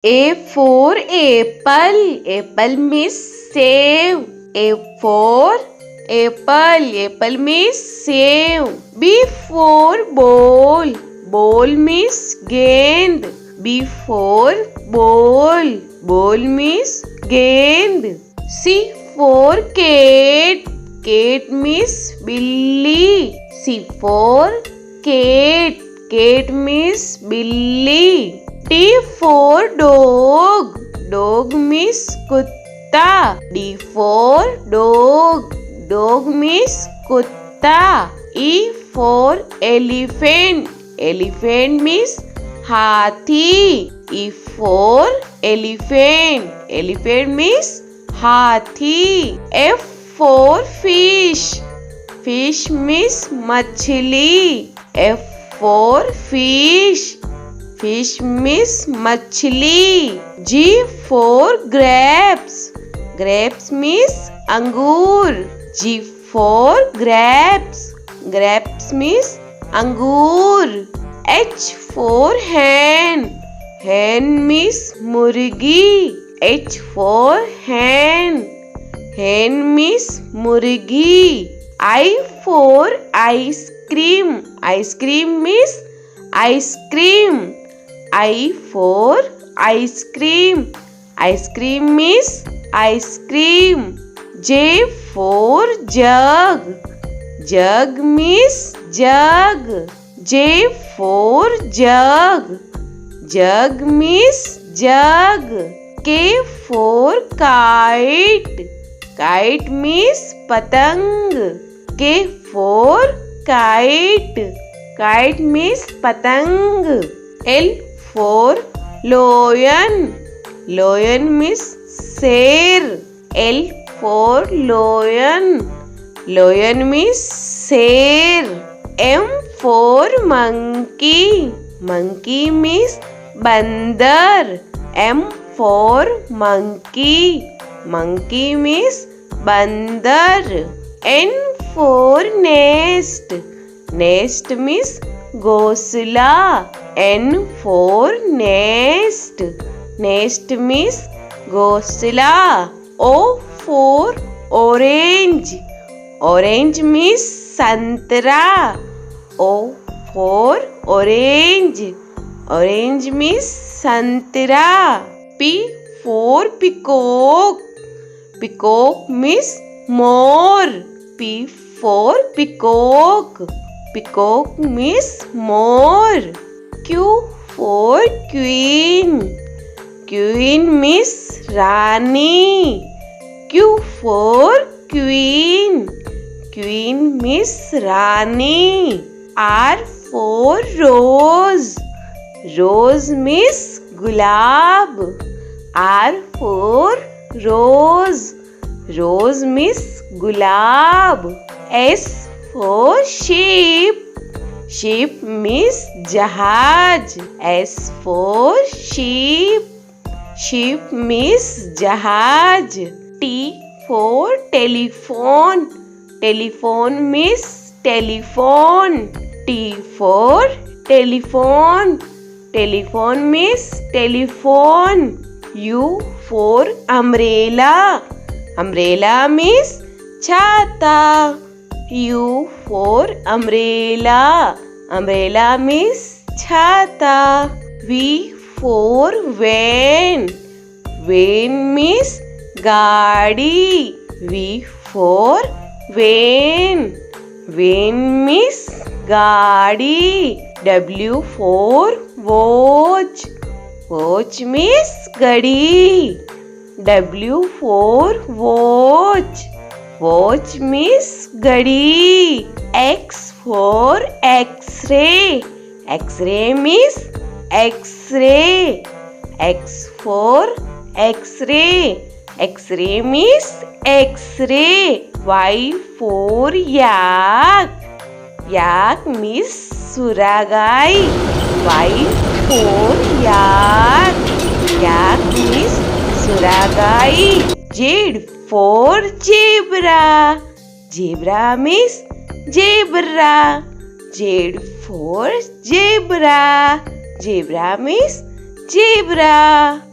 A for apple. Apple means save. A for apple. Apple means save. B for ball. Ball means gend. B for ball. Ball means gend. C for cat. Cat means billy. C for cat. Cat means billy. D for dog. Dog means kutta. D for dog. Dog means kutta. E for elephant. Elephant means hathi. E for elephant. Elephant means hathi. F for fish. Fish means machli. F for fish. Fish means machli. G for grapes. Grapes means angur. G for grapes. Grapes means angur. H for hen. Hen means murgi. H for hen. Hen means murgi. I for ice cream. Ice cream means ice cream. I for ice cream. Ice cream means ice cream. J for jug. Jug means jug. J for jug. Jug means jug. K for kite. Kite means patang. K for kite. Kite means patang. L for lion. Lion means sher. L for lion. Lion means sher. M for monkey. Monkey means bandar. M for monkey. Monkey means bandar. N for nest. Nest means घोंसला. N for nest. Nest means घोंसला. O for orange. Orange means संतरा. O for orange. Orange means संतरा. P for peacock. Peacock means more. P for peacock. Peacock means more. Q for queen. Queen means Rani. Q for queen. Queen means Rani. R for rose. Rose means gulab. R for rose. Rose means gulab. S for sheep. Sheep means jahaj. S for sheep. Sheep means jahaj. T for telephone. Telephone means telephone. T for telephone. Telephone means telephone. U for umbrella. Umbrella means chata. U for umbrella. Umbrella means chata. V for van. Van means gaadi. V for van. Van means gaadi. W for watch. Watch means gadi. W for watch. Watch means gadi. X for X-ray. X-ray means X-ray. X for X-ray. X-ray means X-ray. Y for yak. Yak means suragai. Y for yak. Yak means suragai. Z for zebra. Zebra means zebra. Z for zebra. Zebra means zebra.